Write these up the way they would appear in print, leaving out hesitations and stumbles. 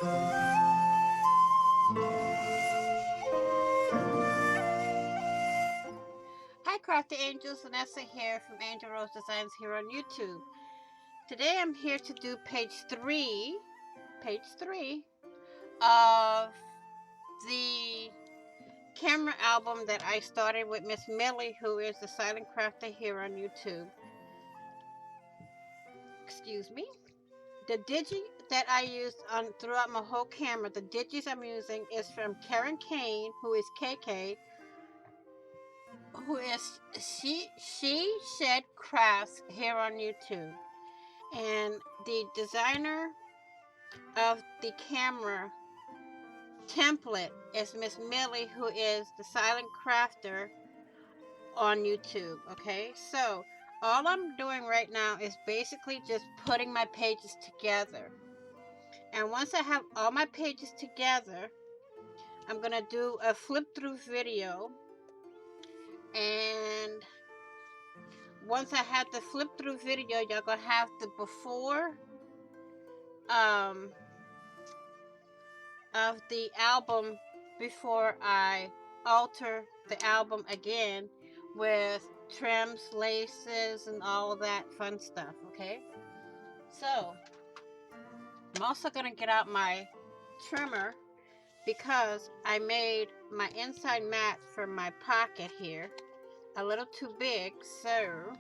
Hi Crafty Angels, Vanessa here from Angel Rose Designs here on YouTube. Today I'm here to do page three of the camera album that I started with Miss Millie, who is the silent crafter here on YouTube. Excuse me. The digi that I used on throughout my whole camera, the digis I'm using is from Karen Kane, who is KK, who is she shed crafts here on YouTube. And the designer of the camera template is Miss Millie, who is the silent crafter on YouTube. Okay, so all I'm doing right now is basically just putting my pages together. And once I have all my pages together, I'm gonna do a flip through video. And once I have the flip through video, y'all gonna have the before of the album before I alter the album again with trims, laces, and all of that fun stuff. Okay, so I'm also gonna get out my trimmer because I made my inside mat for my pocket here a little too big. So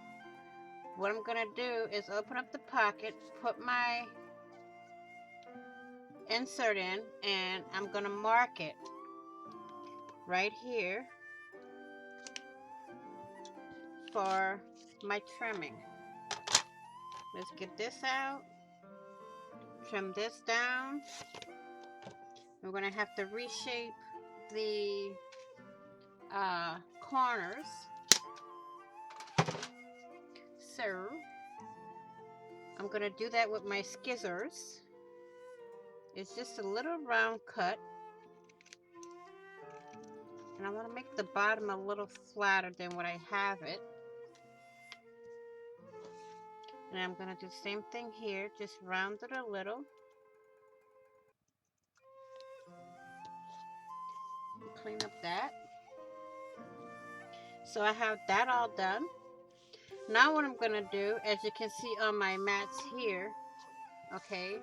what I'm gonna do is open up the pocket, put my insert in, and I'm gonna mark it right here for my trimming. Let's get this out, trim this down. We're gonna have to reshape the corners. So I'm gonna do that with my scissors. It's just a little round cut, and I want to make the bottom a little flatter than what I have it. And I'm gonna do the same thing here, just round it a little. Clean up that. So I have that all done. Now what I'm gonna do, as you can see on my mats here, okay,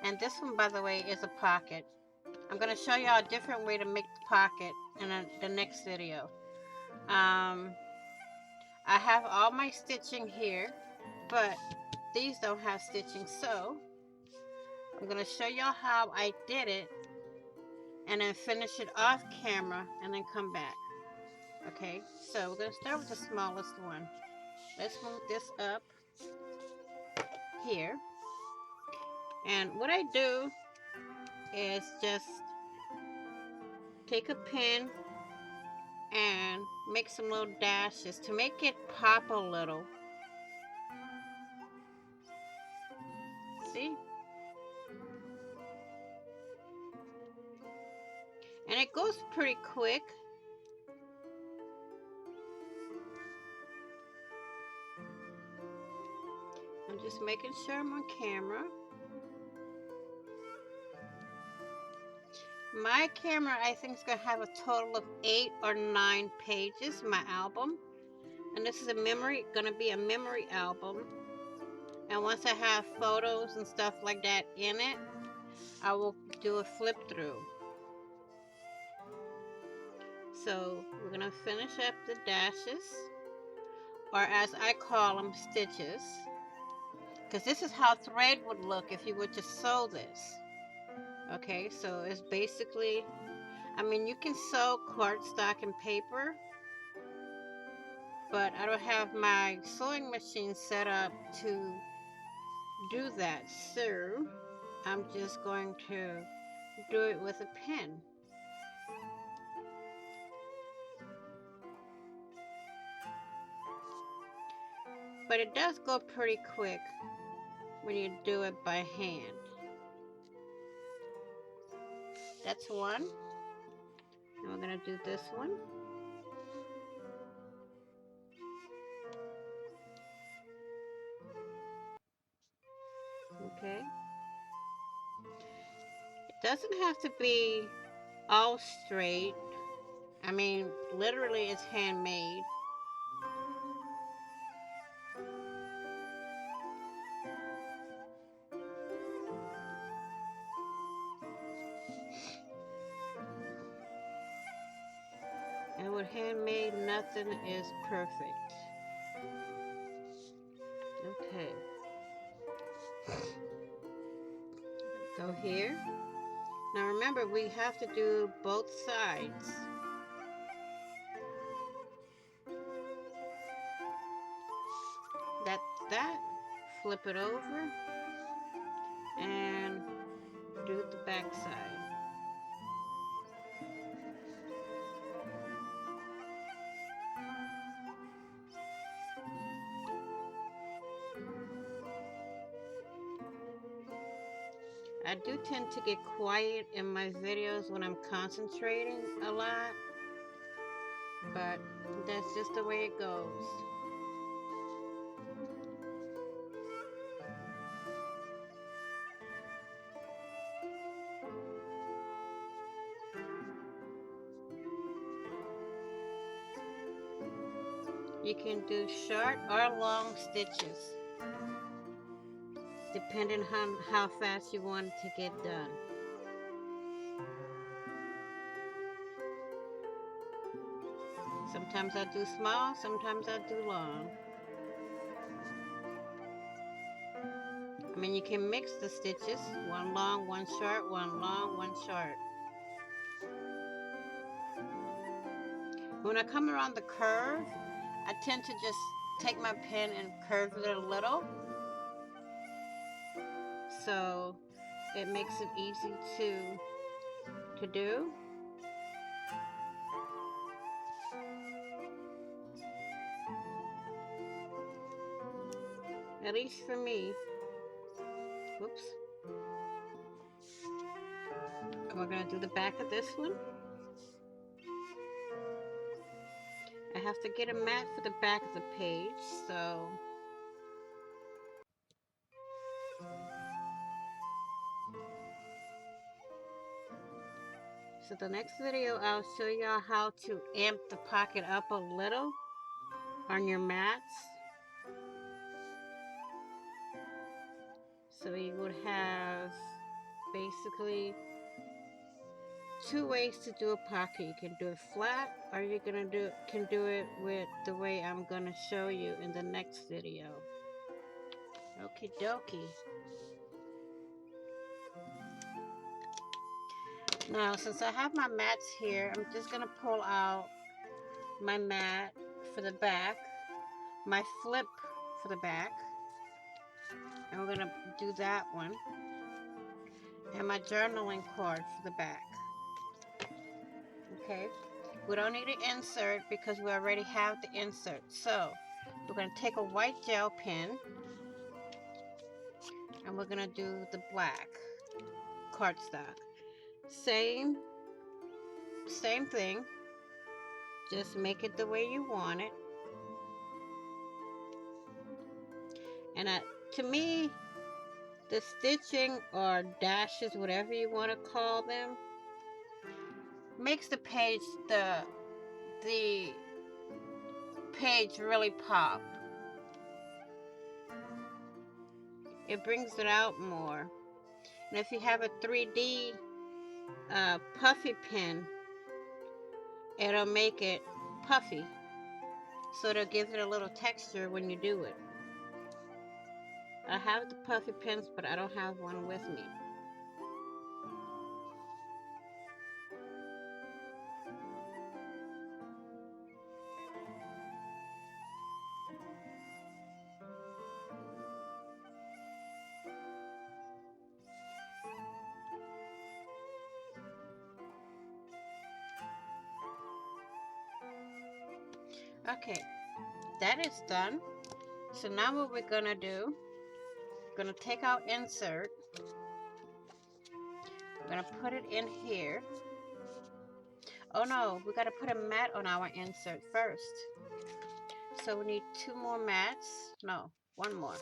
and this one, by the way, is a pocket. I'm gonna show y'all a different way to make the pocket in the next video. I have all my stitching here, but these don't have stitching, so I'm gonna show y'all how I did it and then finish it off camera and then come back. Okay, so we're gonna start with the smallest one. Let's move this up here, and what I do is just take a pin and make some little dashes to make it pop a little. See? And it goes pretty quick. I'm just making sure I'm on camera. My camera, I think, is going to have a total of 8 or 9 pages, my album. And this is going to be a memory album. And once I have photos and stuff like that in it, I will do a flip through. So we're going to finish up the dashes, or as I call them, stitches. Because this is how thread would look if you were to sew this. Okay, so it's basically, I mean, you can sew cardstock and paper, but I don't have my sewing machine set up to do that, so I'm just going to do it with a pen. But it does go pretty quick when you do it by hand. That's one. And we're going to do this one. Okay. Doesn't have to be all straight. I mean, literally it's handmade. And with handmade, nothing is perfect. Okay. Go here. Now remember, we have to do both sides. That's that. Flip it over and do the back side. I do tend to get quiet in my videos when I'm concentrating a lot, but that's just the way it goes. You can do short or long stitches, depending on how fast you want it to get done. Sometimes I do small, sometimes I do long. I mean, you can mix the stitches, one long, one short, one long, one short. When I come around the curve, I tend to just take my pen and curve it a little, so it makes it easy to do. At least for me. Whoops. And we're gonna do the back of this one. I have to get a mat for the back of the page, so the next video I'll show y'all how to amp the pocket up a little on your mats. So you would have basically two ways to do a pocket. You can do it flat, or you can do it with the way I'm gonna show you in the next video. Okie dokie. Now, since I have my mats here, I'm just gonna pull out my mat for the back, my flip for the back, and we're gonna do that one, and my journaling cord for the back. Okay, we don't need to insert because we already have the insert. So we're gonna take a white gel pen and we're gonna do the black cardstock. Same thing, just make it the way you want it. And to me, the stitching or dashes, whatever you want to call them, makes the page the page really pop. It brings it out more. And if you have a 3D puffy pen, it'll make it puffy, so it'll give it a little texture when you do it. I have the puffy pens, but I don't have one with me. Okay, that is done. So now what we're gonna do, we're gonna take our insert, we're gonna put it in here. Oh no, we gotta put a mat on our insert first. So we need two more mats. No, one more.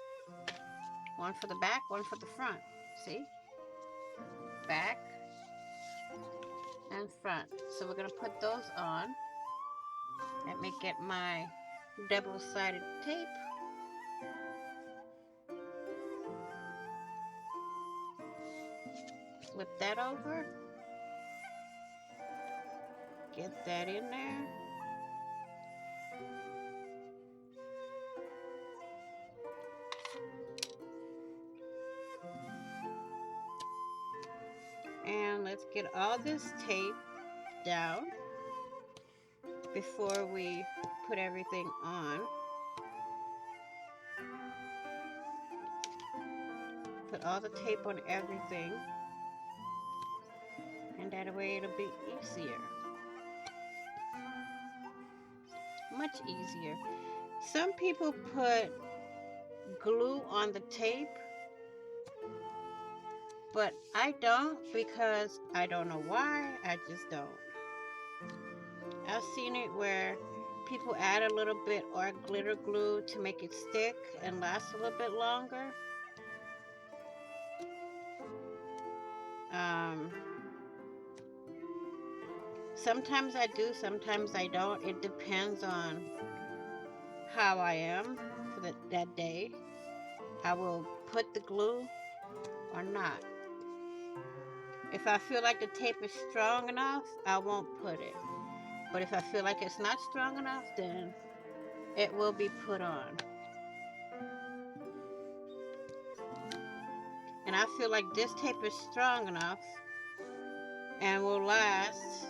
One for the back, one for the front. See? Back, and front. So we're going to put those on. Let me get my double-sided tape. Flip that over. Get that in there. And let's get all this tape down before we put everything on. Put all the tape on everything, and that way it'll be easier. Much easier. Some people put glue on the tape, but I don't, because I don't know why, I just don't. I've seen it where people add a little bit or glitter glue to make it stick and last a little bit longer. Sometimes I do, sometimes I don't. It depends on how I am for that day. I will put the glue or not. If I feel like the tape is strong enough, I won't put it. But if I feel like it's not strong enough, then it will be put on. And I feel like this tape is strong enough and will last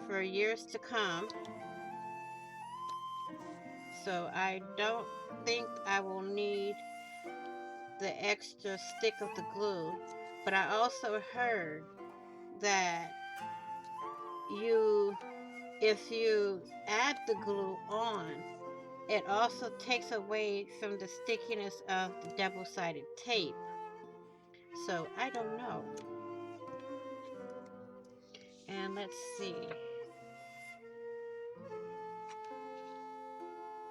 for years to come. So I don't think I will need the extra stick of the glue. But I also heard that if you add the glue on, it also takes away from the stickiness of the double-sided tape. So I don't know. And let's see.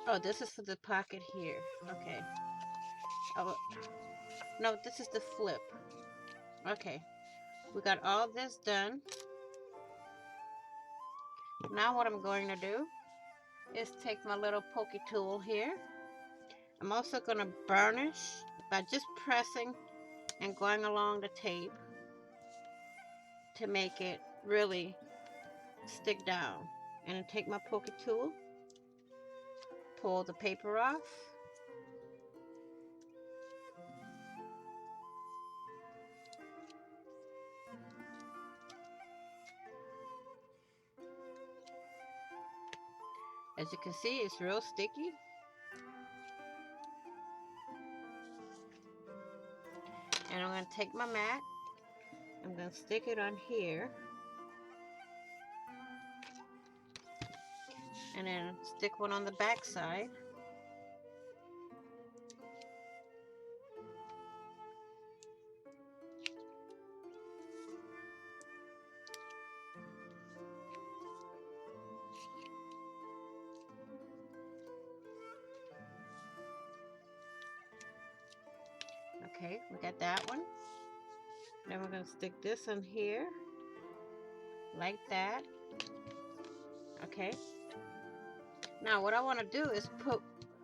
Oh, this is for the pocket here. Okay. Oh, no, this is the flip. Okay. We got all this done. Now what I'm going to do is take my little pokey tool here. I'm also going to burnish by just pressing and going along the tape to make it really stick down. And then take my pokey tool, pull the paper off. As you can see, it's real sticky. And I'm going to take my mat, I'm going to stick it on here, and then stick one on the back side. Okay, we got that one. Then we're going to stick this on here, like that. Okay. Now what I want to do is put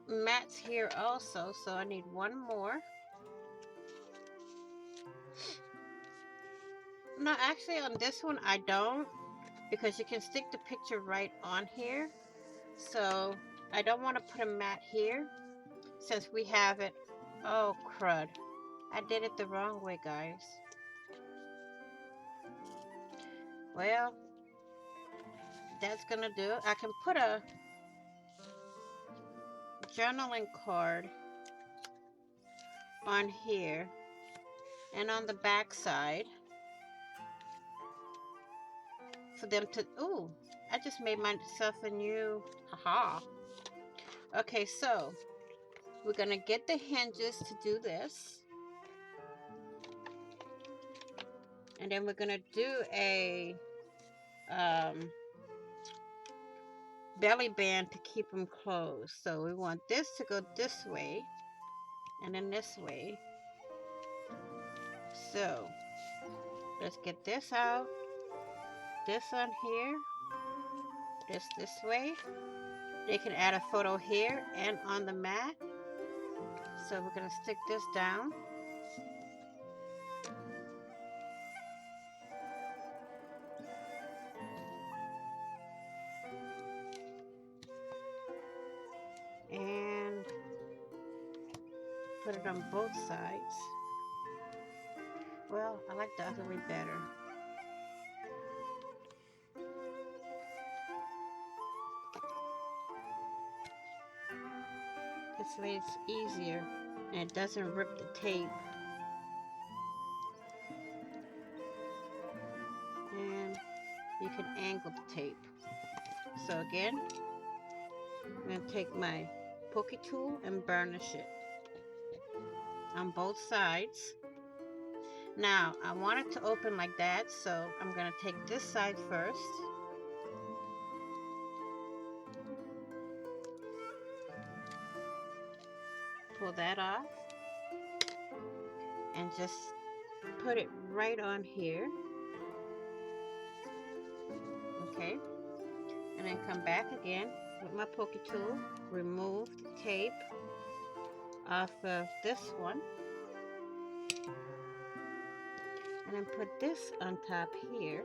mats here also, so I need one more. No, actually on this one I don't, because you can stick the picture right on here. So I don't want to put a mat here since we have it. Oh crud, I did it the wrong way, guys. Well, that's gonna do it. I can put a journaling card on here and on the back side for them to, ooh, I just made myself a new, haha. Okay, so we're gonna get the hinges to do this, and then we're gonna do a belly band to keep them closed. So we want this to go this way and then this way. So let's get this out. this on here, this way. They can add a photo here and on the mat. So we're going to stick this down. And put it on both sides. Well, I like the other way better. This way it's easier and it doesn't rip the tape. And you can angle the tape. So again, I'm going to take my pokey tool and burnish it on both sides. Now, I want it to open like that, so I'm going to take this side first. Pull that off. And just put it right on here. Okay. And then come back again with my pokey tool. Remove the tape off of this one. And then put this on top here.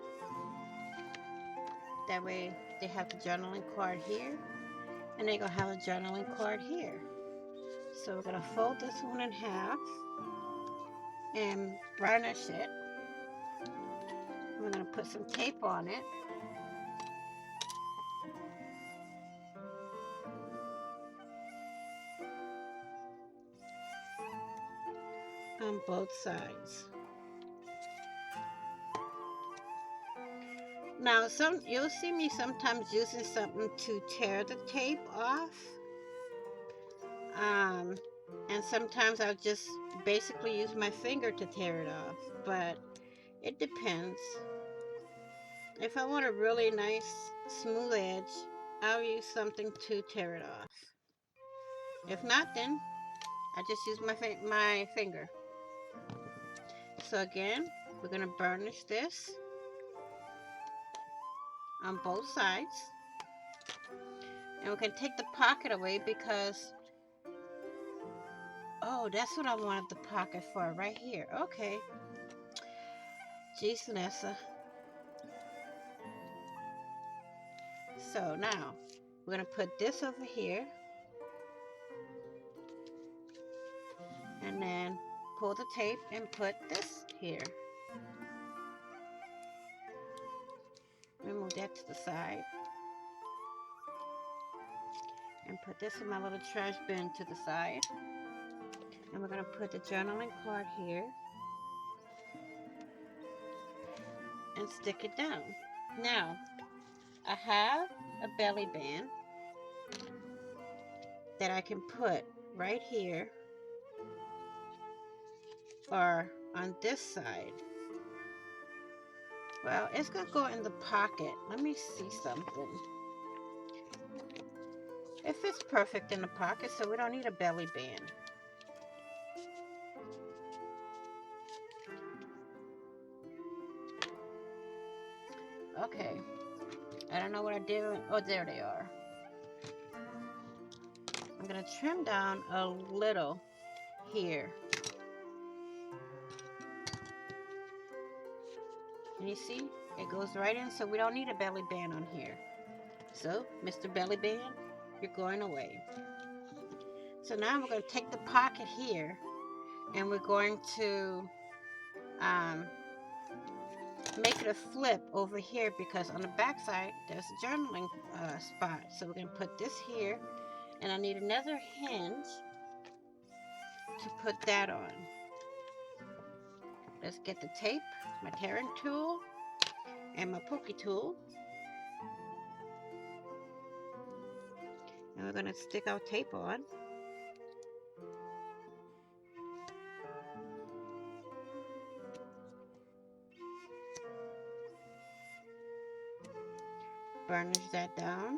That way they have the journaling card here. And they're going to have a journaling card here. So we're going to fold this one in half and burnish it. We're going to put some tape on it. On both sides. Now, you'll see me sometimes using something to tear the tape off. And sometimes I'll just basically use my finger to tear it off. But it depends. If I want a really nice smooth edge, I'll use something to tear it off. If not, then I just use my finger. So again, we're going to burnish this on both sides. And we can take the pocket away because, oh, that's what I wanted the pocket for, right here. Okay. Jeez, Nessa. So now, we're going to put this over here. And then pull the tape and put this here. Remove that to the side. And put this in my little trash bin to the side. And we're going to put the journaling card here. And stick it down. Now, I have a belly band that I can put right here or on this side. Well, it's going to go in the pocket. Let me see something. It fits perfect in the pocket, so we don't need a belly band. Okay. I don't know what I did. Oh, there they are. I'm going to trim down a little here. And you see, it goes right in, so we don't need a belly band on here. So, Mr. Belly Band, you're going away. So now we're going to take the pocket here, and we're going to make it a flip over here because on the back side, there's a journaling spot. So we're going to put this here, and I need another hinge to put that on. Let's get the tape, my tearing tool, and my pokey tool. And we're going to stick our tape on. Burnish that down.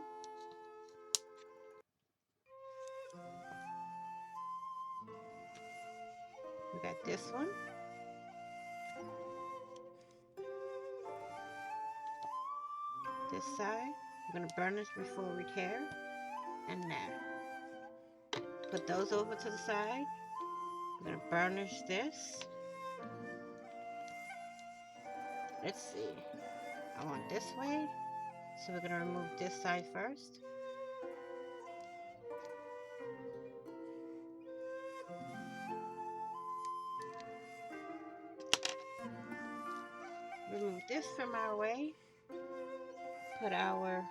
We got this one. this side. I'm going to burn this before we tear. And now, put those over to the side. I'm going to burnish this. Let's see. I want this way. So we're going to remove this side first. Remove this from our way. Put our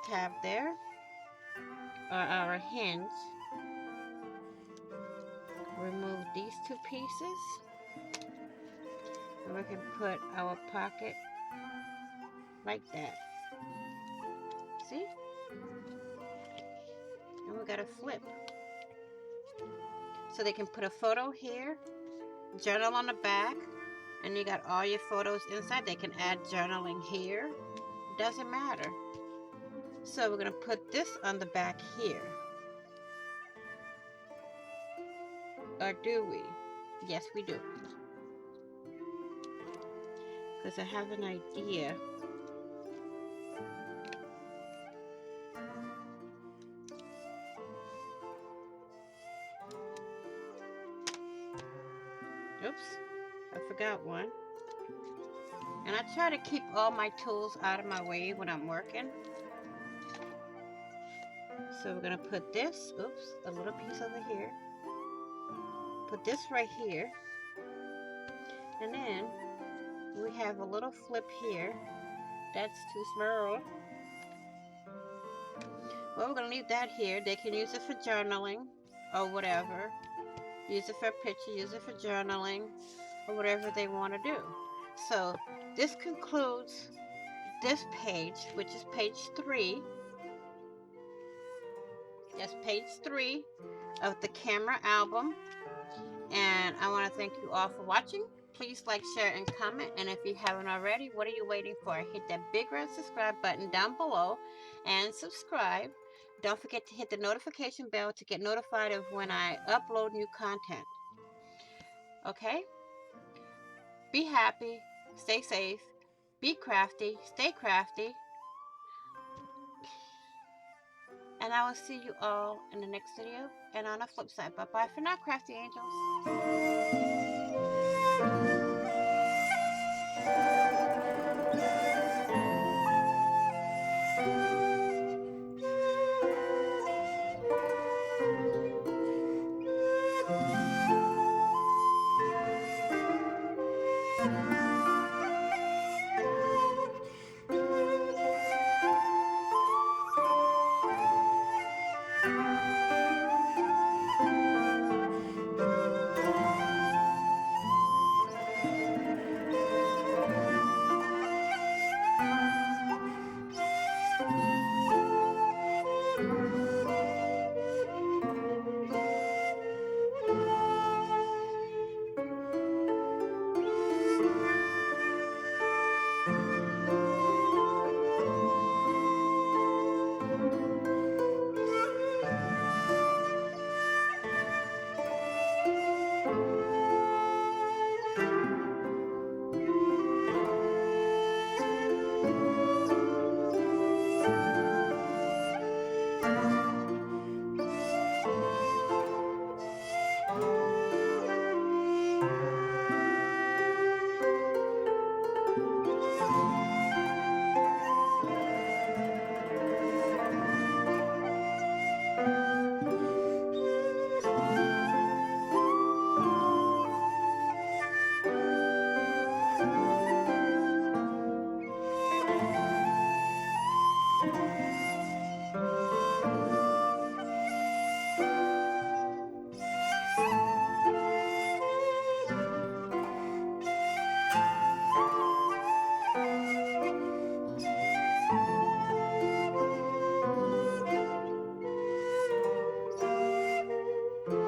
tab there, or our hinge. Remove these two pieces. And we can put our pocket like that. See? And we got a flip. So they can put a photo here, journal on the back, and you got all your photos inside. They can add journaling here. Doesn't matter. So we're going to put this on the back here. Or do we? Yes, we do. Because I have an idea. Oops, I forgot one. And I try to keep all my tools out of my way when I'm working. So we're going to put this, oops, a little piece over here. Put this right here. And then we have a little flip here. That's too small. Well, we're going to leave that here. They can use it for journaling or whatever. Use it for a picture, use it for journaling, or whatever they want to do. So this concludes this page, which is page 3. That's page 3 of the camera album. And I want to thank you all for watching. Please like, share, and comment. And if you haven't already, what are you waiting for? Hit that big red subscribe button down below and subscribe. Don't forget to hit the notification bell to get notified of when I upload new content. Okay? Be happy, stay safe, be crafty, stay crafty. And I will see you all in the next video and on the flip side. Bye-bye for now, crafty angels.